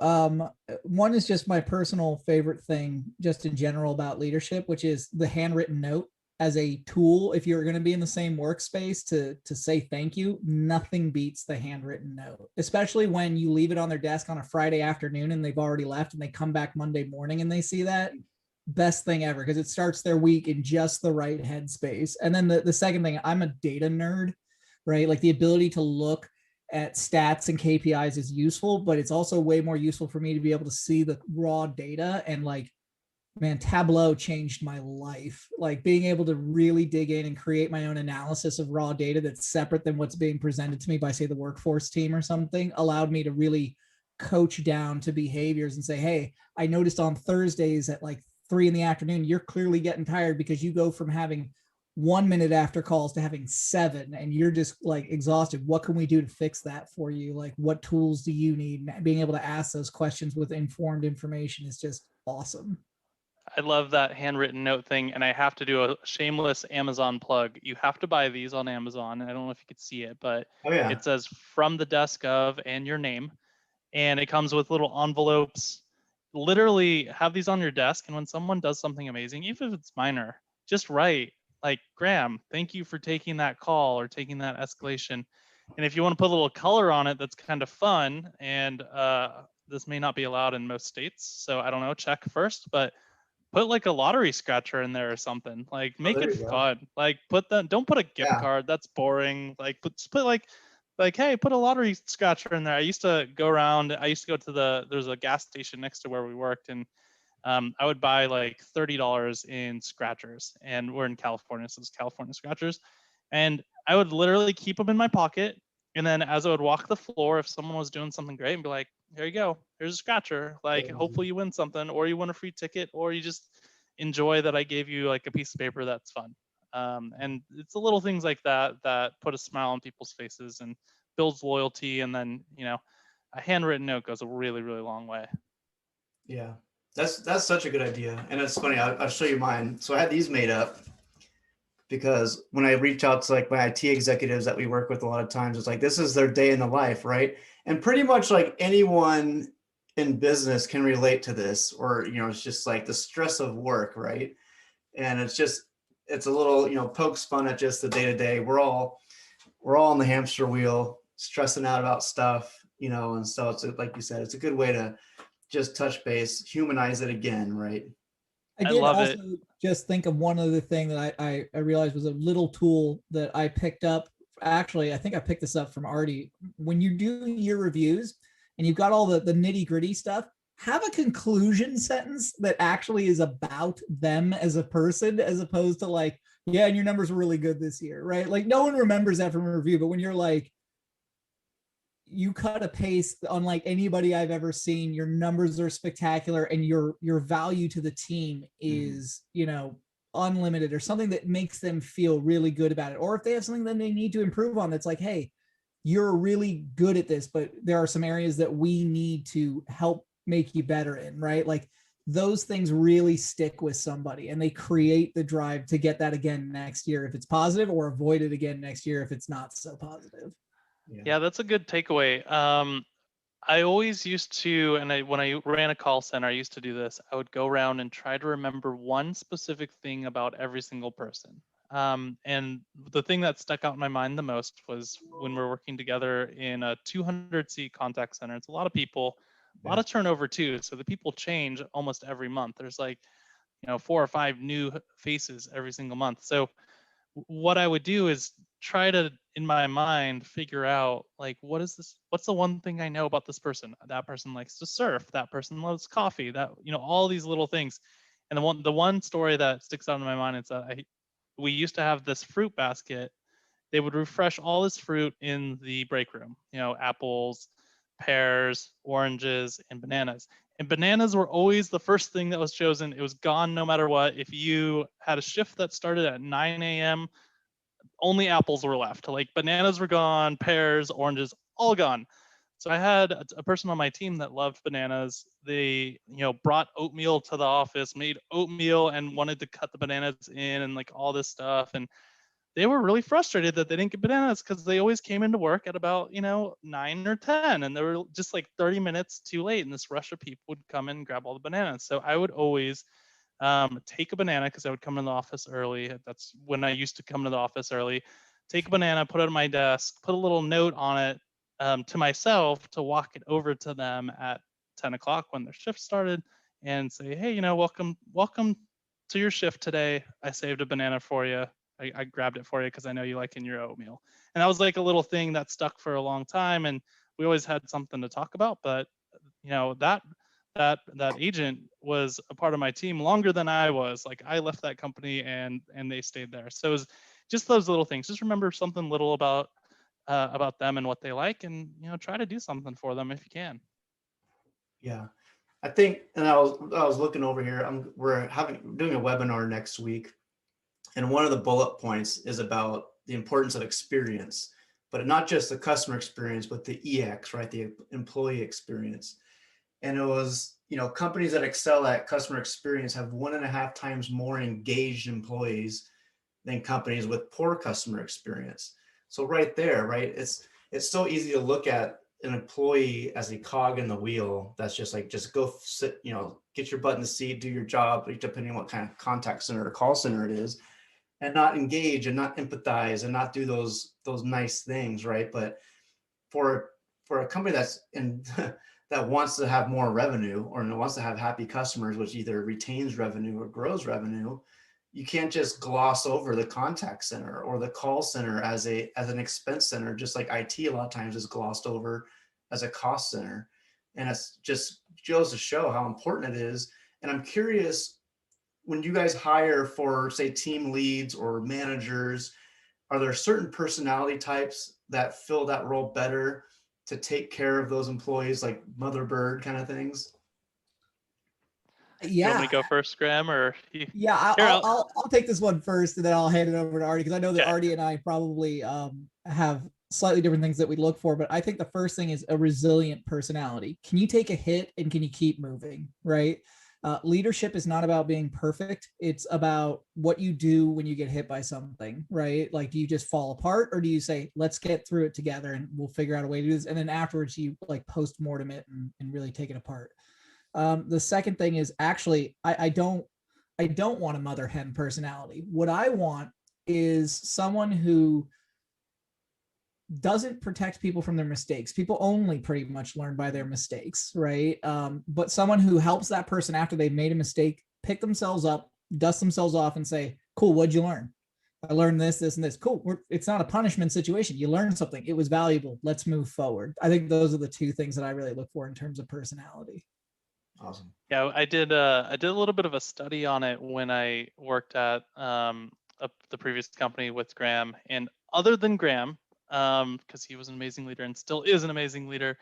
One is just my personal favorite thing just in general about leadership, which is the handwritten note as a tool. If you're going to be in the same workspace to say thank you, nothing beats the handwritten note, especially when you leave it on their desk on a Friday afternoon and they've already left and they come back Monday morning and they see that. Best thing ever, because it starts their week in just the right headspace. And then the second thing, I'm a data nerd, right? Like the ability to look at stats and KPIs is useful, but it's also way more useful for me to be able to see the raw data. And like, man, Tableau changed my life. Like being able to really dig in and create my own analysis of raw data that's separate than what's being presented to me by, say, the workforce team or something, allowed me to really coach down to behaviors and say, hey, I noticed on Thursdays at like 3 p.m, you're clearly getting tired because you go from having 1 minute after calls to having 7, and you're just like exhausted. What can we do to fix that for you? Like, what tools do you need? Being able to ask those questions with informed information is just awesome. I love that handwritten note thing, and I have to do a shameless Amazon plug. You have to buy these on Amazon. I don't know if you could see it, but Oh yeah. it says from the desk of and your name, and it comes with little envelopes. Literally have these on your desk, and when someone does something amazing, even if it's minor, just write like, Graham, thank you for taking that call or taking that escalation. And if you want to put a little color on it, that's kind of fun. And this may not be allowed in most states, so I don't know, check first, but put like a lottery scratcher in there or something. Like, make it fun. Like, don't put a gift card. That's boring. Like, put like, hey, put a lottery scratcher in there. I used to go to there's a gas station next to where we worked, and I would buy like $30 in scratchers, and we're in California, so it's California scratchers. And I would literally keep them in my pocket. And then as I would walk the floor, if someone was doing something great, and be like, here you go, here's a scratcher. Like, hopefully you win something, or you win a free ticket, or you just enjoy that I gave you like a piece of paper that's fun. And it's the little things like that that put a smile on people's faces and builds loyalty. And then, a handwritten note goes a really, really long way. Yeah, that's such a good idea. And it's funny, I'll show you mine. So I had these made up because when I reach out to like my IT executives that we work with a lot of times, it's like, this is their day in the life, right? And pretty much like anyone in business can relate to this, or, it's just like the stress of work, right? And it's a little, pokes fun at just the day to day. We're all on the hamster wheel, stressing out about stuff, and so it's like you said, it's a good way to just touch base, humanize it again, right? I did also just think of one other thing that I realized was a little tool that I picked up. Actually, I think I picked this up from Artie. When you do your reviews and you've got all the nitty gritty stuff, have a conclusion sentence that actually is about them as a person, as opposed to like, yeah, and your numbers were really good this year, right? Like, no one remembers that from a review, but when you're like, you cut a pace unlike anybody I've ever seen. Your numbers are spectacular, and your value to the team is, unlimited, or something that makes them feel really good about it. Or if they have something that they need to improve on, that's like, hey, you're really good at this, but there are some areas that we need to help make you better in, right? Like, those things really stick with somebody, and they create the drive to get that again next year if it's positive, or avoid it again next year if it's not so positive. Yeah, that's a good takeaway. I always used to, and when I ran a call center, I used to do this. I would go around and try to remember one specific thing about every single person. And the thing that stuck out in my mind the most was when we're working together in a 200-seat contact center. It's a lot of people, a lot of turnover too. So the people change almost every month. There's like, 4 or 5 new faces every single month. So what I would do is try to, in my mind, figure out like, what's the one thing I know about this person? That person likes to surf, that person loves coffee, that, all these little things. And the one story that sticks out in my mind is that we used to have this fruit basket. They would refresh all this fruit in the break room, apples, pears, oranges, and bananas. And bananas were always the first thing that was chosen. It was gone no matter what. If you had a shift that started at 9 a.m., only apples were left. Like, bananas were gone, pears, oranges, all gone. So I had a person on my team that loved bananas. They, brought oatmeal to the office, made oatmeal, and wanted to cut the bananas in and like all this stuff. And they were really frustrated that they didn't get bananas because they always came into work at about, 9 or 10, and they were just like 30 minutes too late. And this rush of people would come in and grab all the bananas. So I would always take a banana, because I would come in the office early. That's when I used to come to the office early. Take a banana, put it on my desk, put a little note on it to myself to walk it over to them at 10 o'clock when their shift started, and say, hey, welcome to your shift today. I saved a banana for you. I grabbed it for you because I know you like in your oatmeal. And that was like a little thing that stuck for a long time, and we always had something to talk about. But that agent was a part of my team longer than I was. Like, I left that company and they stayed there. So it was just those little things. Just remember something little about them and what they like, and try to do something for them if you can. Yeah, I think, and I was looking over here. We're doing a webinar next week And one of the bullet points is about the importance of experience, but not just the customer experience, but the EX, right? The employee experience. And it was, companies that excel at customer experience have 1.5 times more engaged employees than companies with poor customer experience. So right there, right, it's so easy to look at an employee as a cog in the wheel. That's just go sit, get your butt in the seat, do your job, depending on what kind of contact center or call center it is, and not engage and not empathize and not do those nice things, right? But for a company that's in that wants to have more revenue or wants to have happy customers, which either retains revenue or grows revenue, you can't just gloss over the contact center or the call center as an expense center, just like IT a lot of times is glossed over as a cost center. And it's just goes to show how important it is. And I'm curious, when you guys hire for, say, team leads or managers, are there certain personality types that fill that role better to take care of those employees, like mother bird kind of things? You want me Yeah. to go first, Graham, or Yeah, Here, I'll take this one first, and then I'll hand it over to Artie, because I know that okay. Artie and I probably have slightly different things that we look for. But I think the first thing is a resilient personality. Can you take a hit and can you keep moving? Right. Leadership is not about being perfect. It's about what you do when you get hit by something, right? Like, do you just fall apart, or do you say, let's get through it together and we'll figure out a way to do this? And then afterwards you like post-mortem it and really take it apart. The second thing is, actually, I don't want a mother hen personality. What I want is someone who doesn't protect people from their mistakes. People only pretty much learn by their mistakes, right? But someone who helps that person after they've made a mistake pick themselves up, dust themselves off, and say, cool, what'd you learn? I learned this, this, and this. Cool. It's not a punishment situation. You learned something. It was valuable. Let's move forward. I think those are the two things that I really look for in terms of personality. Awesome. Yeah, I did a little bit of a study on it when I worked at the previous company with Graham. And other than Graham, because he was an amazing leader and still is an amazing leader,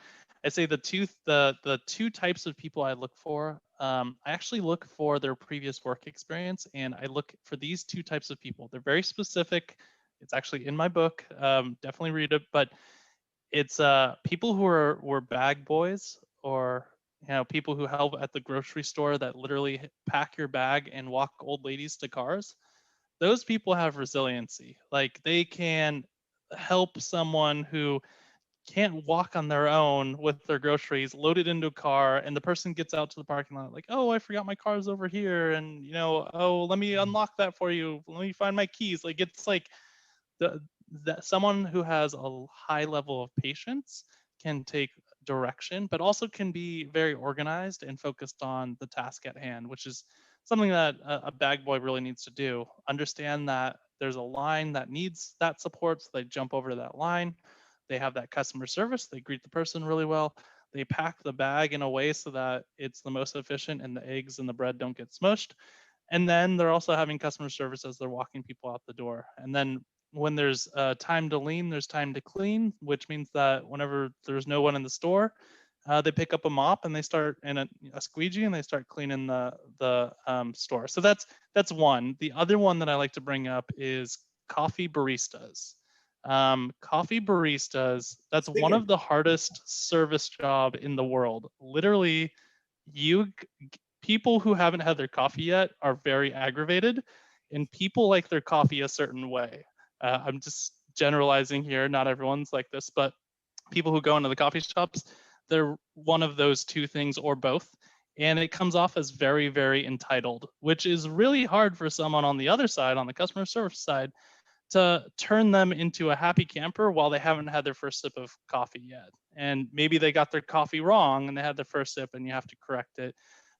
I say the two types of people I look for. I actually look for their previous work experience, and I look for these two types of people. They're very specific. It's actually in my book. Definitely read it, but it's people who were bag boys, or people who help at the grocery store that literally pack your bag and walk old ladies to cars. Those people have resiliency. Like, they can help someone who can't walk on their own with their groceries, load it into a car, and the person gets out to the parking lot like, oh, I forgot my car's over here, and oh, let me unlock that for you, let me find my keys. Like, it's like that someone who has a high level of patience can take direction, but also can be very organized and focused on the task at hand, which is something that a bag boy really needs to do. Understand that there's a line that needs that support, so they jump over to that line. They have that customer service, they greet the person really well, they pack the bag in a way so that it's the most efficient and the eggs and the bread don't get smushed. And then they're also having customer service as they're walking people out the door. And then when there's time to lean, there's time to clean, which means that whenever there's no one in the store, they pick up a mop and they start, and a squeegee, and they start cleaning the store. So that's one. The other one that I like to bring up is coffee baristas. Coffee baristas, that's one of the hardest service job in the world. Literally, people who haven't had their coffee yet are very aggravated, and people like their coffee a certain way. I'm just generalizing here, not everyone's like this, but people who go into the coffee shops, they're one of those two things or both. And it comes off as very, very entitled, which is really hard for someone on the other side, on the customer service side, to turn them into a happy camper while they haven't had their first sip of coffee yet. And maybe they got their coffee wrong and they had their first sip and you have to correct it.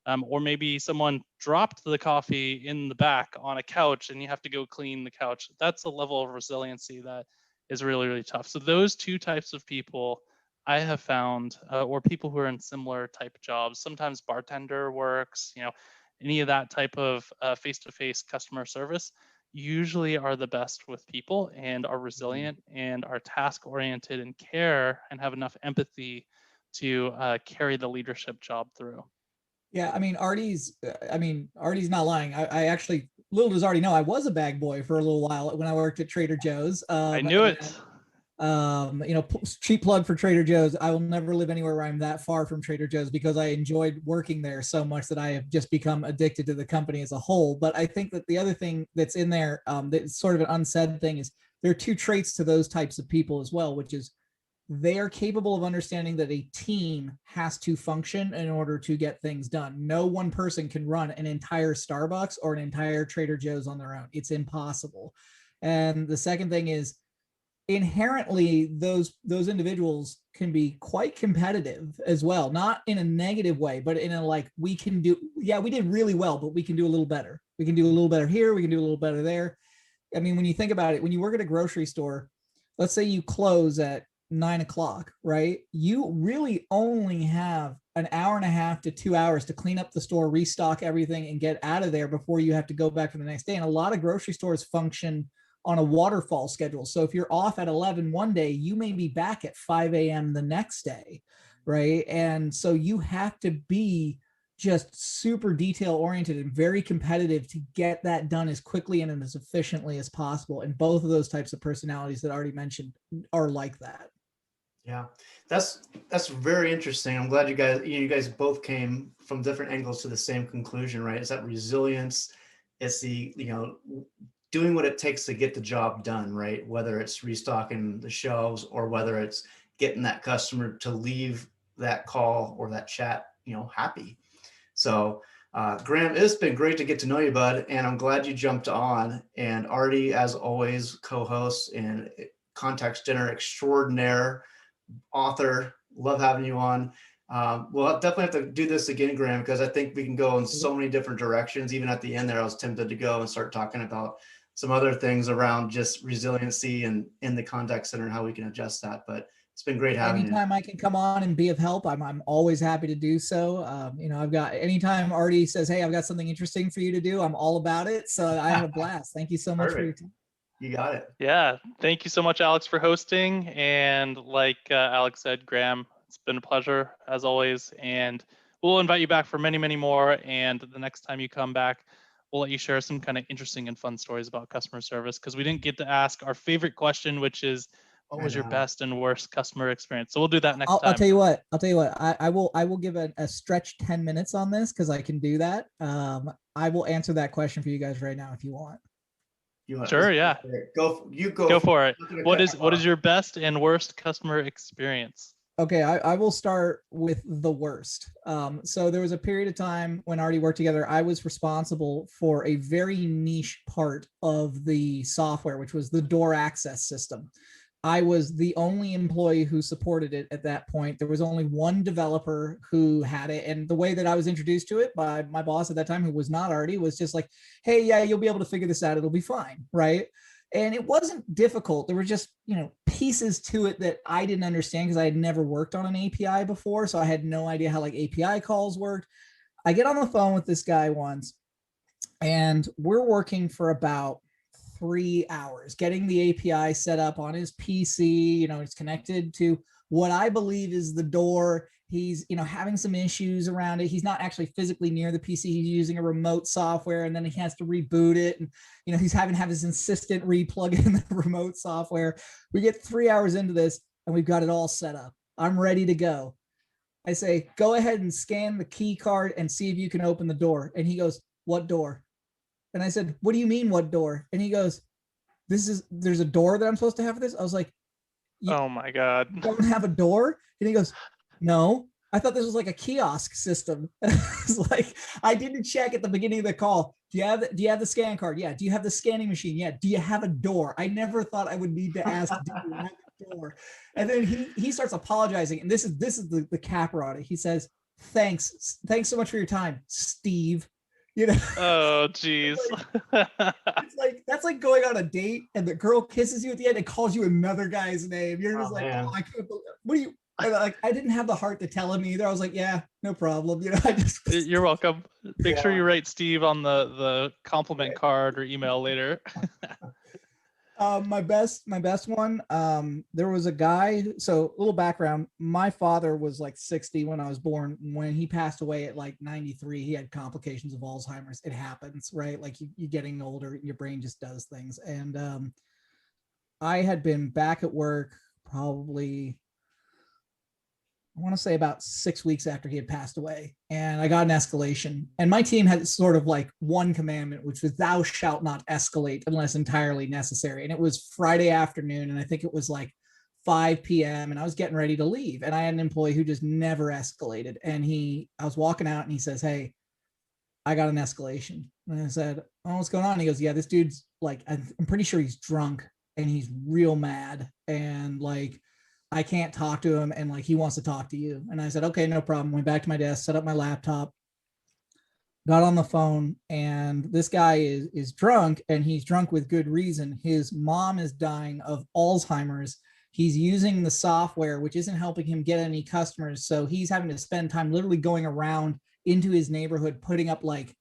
Or maybe someone dropped the coffee in the back on a couch and you have to go clean the couch. That's a level of resiliency that is really, really tough. So those two types of people I have found, or people who are in similar type jobs, sometimes bartender works, any of that type of face-to-face customer service, usually are the best with people and are resilient and are task oriented and care and have enough empathy to carry the leadership job through. Yeah, Artie's not lying. I actually, little does Artie know, I was a bag boy for a little while when I worked at Trader Joe's. I knew it. Cheap plug for Trader Joe's. I will never live anywhere where I'm that far from Trader Joe's because I enjoyed working there so much that I have just become addicted to the company as a whole. But I think that the other thing that's in there, that's sort of an unsaid thing, is there are two traits to those types of people as well, which is they are capable of understanding that a team has to function in order to get things done. No one person can run an entire Starbucks or an entire Trader Joe's on their own. It's impossible. And the second thing is, inherently those individuals can be quite competitive as well, not in a negative way, but in a like, we can do, yeah, we did really well, but we can do a little better. We can do a little better here, we can do a little better there. When you think about it, when you work at a grocery store, let's say you close at 9 o'clock, right? You really only have an hour and a half to 2 hours to clean up the store, restock everything, and get out of there before you have to go back for the next day. And a lot of grocery stores function on a waterfall schedule. So if you're off at 11 one day, you may be back at 5 a.m. the next day, right? And so you have to be just super detail oriented and very competitive to get that done as quickly and as efficiently as possible. And both of those types of personalities that I already mentioned are like that. Yeah, that's very interesting. I'm glad you guys both came from different angles to the same conclusion, right? It's that resilience. It's the, doing what it takes to get the job done, right? Whether it's restocking the shelves or whether it's getting that customer to leave that call or that chat, happy. So, Graham, it's been great to get to know you, bud, and I'm glad you jumped on. And Artie, as always, co-host and contact center extraordinaire, author. Love having you on. We'll definitely have to do this again, Graham, because I think we can go in so many different directions. Even at the end there, I was tempted to go and start talking about some other things around just resiliency and in the contact center and how we can adjust that. But it's been great having anytime you. I can come on and be of help, I'm always happy to do so. I've got, anytime Artie says, hey, I've got something interesting for you to do, I'm all about it. So I have a blast. Thank you so much for your time. You got it. Yeah. Thank you so much, Alex, for hosting. And like Alex said, Graham, it's been a pleasure as always. And we'll invite you back for many, many more. And the next time you come back, we'll let you share some kind of interesting and fun stories about customer service, because we didn't get to ask our favorite question, which is, what was your best and worst customer experience? So we'll do that next time. I'll tell you what. I will give a stretch 10 minutes on this because I can do that. I will answer that question for you guys right now if you want. Sure, yeah. Go for it. What is your best and worst customer experience? Okay, I will start with the worst. So there was a period of time when Artie worked together. I was responsible for a very niche part of the software, which was the door access system. I was the only employee who supported it at that point. There was only one developer who had it. And the way that I was introduced to it by my boss at that time, who was not Artie, was just like, hey, yeah, you'll be able to figure this out. It'll be fine, right? And it wasn't difficult. There were just, pieces to it that I didn't understand because I had never worked on an API before. So I had no idea how like API calls worked. I get on the phone with this guy once and we're working for about 3 hours getting the API set up on his PC. It's connected to what I believe is the door. He's, having some issues around it. He's not actually physically near the PC. He's using a remote software and then he has to reboot it. And, he's having to have his assistant re-plug in the remote software. We get 3 hours into this and we've got it all set up. I'm ready to go. I say, go ahead and scan the key card and see if you can open the door. And he goes, what door? And I said, what do you mean, what door? And he goes, there's a door that I'm supposed to have for this. I was like, oh my God. You don't have a door? And he goes, no, I thought this was like a kiosk system. It's like, I didn't check at the beginning of the call. Do you have the scan card? Yeah. Do you have the scanning machine? Yeah. Do you have a door? I never thought I would need to ask, do you have a door? And then he starts apologizing. And this is the capper on it. He says, thanks so much for your time, Steve. Oh geez. It's like, that's like going on a date and the girl kisses you at the end and calls you another guy's name. You're just man. Oh, I couldn't believe, what do you, I didn't have the heart to tell him either. I was like, yeah, no problem. You're welcome. Make sure you write Steve on the compliment card or email later. My best one. There was a guy. So a little background. My father was like 60 when I was born. When he passed away at like 93, he had complications of Alzheimer's. It happens, right? Like you getting older, your brain just does things. And I had been back at work probably, I want to say about 6 weeks after he had passed away, and I got an escalation. And my team had sort of like one commandment, which was thou shalt not escalate unless entirely necessary. And it was Friday afternoon, and I think it was like 5 p.m. and I was getting ready to leave. And I had an employee who just never escalated. And I was walking out and he says, "Hey, I got an escalation." And I said, "Oh, what's going on?" And he goes, "Yeah, this dude's like, I'm pretty sure he's drunk and he's real mad. And like, I can't talk to him, and like he wants to talk to you." And I said, "Okay, no problem." Went back to my desk, set up my laptop, got on the phone, and this guy is drunk, and he's drunk with good reason. His mom is dying of Alzheimer's. He's using the software, which isn't helping him get any customers. So he's having to spend time literally going around into his neighborhood, putting up like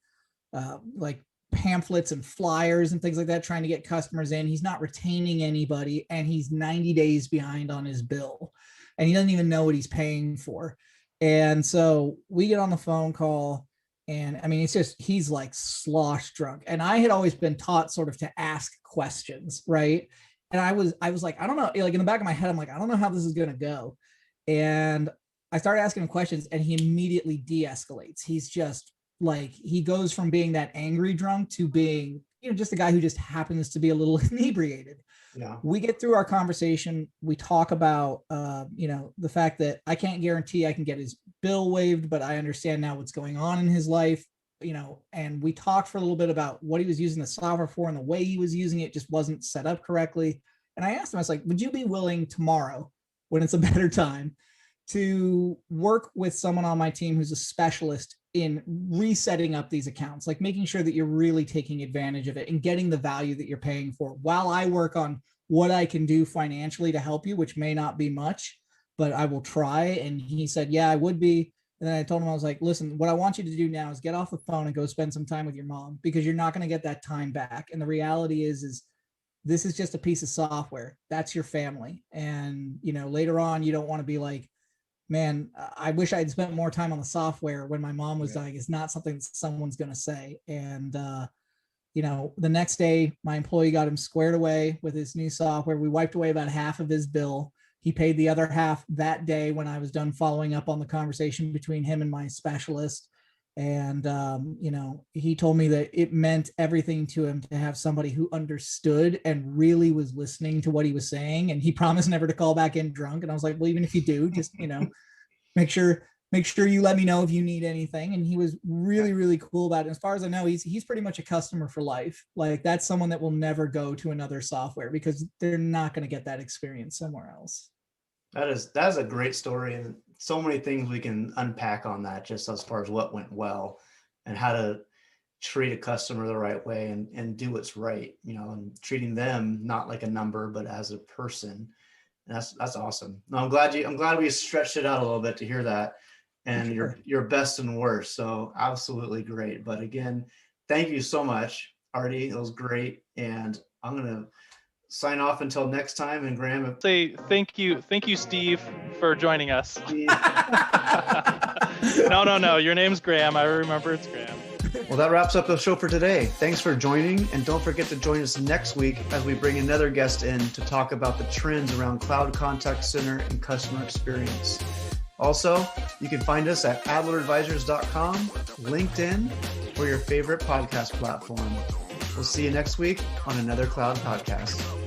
pamphlets and flyers and things like that, trying to get customers in. He's not retaining anybody, and he's 90 days behind on his bill, and he doesn't even know what he's paying for. And so we get on the phone call, and I mean, it's just, he's like slosh drunk. And I had always been taught sort of to ask questions, right? And I was like, I don't know, like in the back of my head, I'm like, I don't know how this is going to go. And I started asking him questions, and he immediately de-escalates. He's just like, he goes from being that angry drunk to being, just a guy who just happens to be a little inebriated. Yeah. We get through our conversation. We talk about, the fact that I can't guarantee I can get his bill waived, but I understand now what's going on in his life, and we talked for a little bit about what he was using the software for, and the way he was using it just wasn't set up correctly. And I asked him, I was like, "Would you be willing tomorrow, when it's a better time, to work with someone on my team who's a specialist in resetting up these accounts, like making sure that you're really taking advantage of it and getting the value that you're paying for, while I work on what I can do financially to help you, which may not be much, but I will try." And he said, "Yeah, I would be." And then I told him, I was like, "Listen, what I want you to do now is get off the phone and go spend some time with your mom, because you're not going to get that time back. And the reality is this is just a piece of software. That's your family. And, later on, you don't want to be like, man, I wish I had spent more time on the software when my mom was dying." Is not something that someone's going to say. And, the next day, my employee got him squared away with his new software. We wiped away about half of his bill. He paid the other half that day when I was done following up on the conversation between him and my specialist. And, he told me that it meant everything to him to have somebody who understood and really was listening to what he was saying. And he promised never to call back in drunk. And I was like, "Well, even if you do, just, make sure you let me know if you need anything." And he was really, really cool about it. As far as I know, he's pretty much a customer for life. Like, that's someone that will never go to another software, because they're not going to get that experience somewhere else. That is a great story, and so many things we can unpack on that, just as far as what went well and how to treat a customer the right way and do what's right, and treating them not like a number, but as a person. And that's awesome. No, I'm glad we stretched it out a little bit to hear that, and Sure. your best and worst. So absolutely great. But again, thank you so much, Artie. It was great. And I'm going to sign off until next time. And Graham, Say thank you, Steve, for joining us. No, your name's Graham. I remember it's Graham. Well, that wraps up the show for today. Thanks for joining, and don't forget to join us next week as we bring another guest in to talk about the trends around cloud contact center and customer experience. Also, you can find us at adleradvisors.com, LinkedIn, or your favorite podcast platform. We'll see you next week on another Cloud Podcast.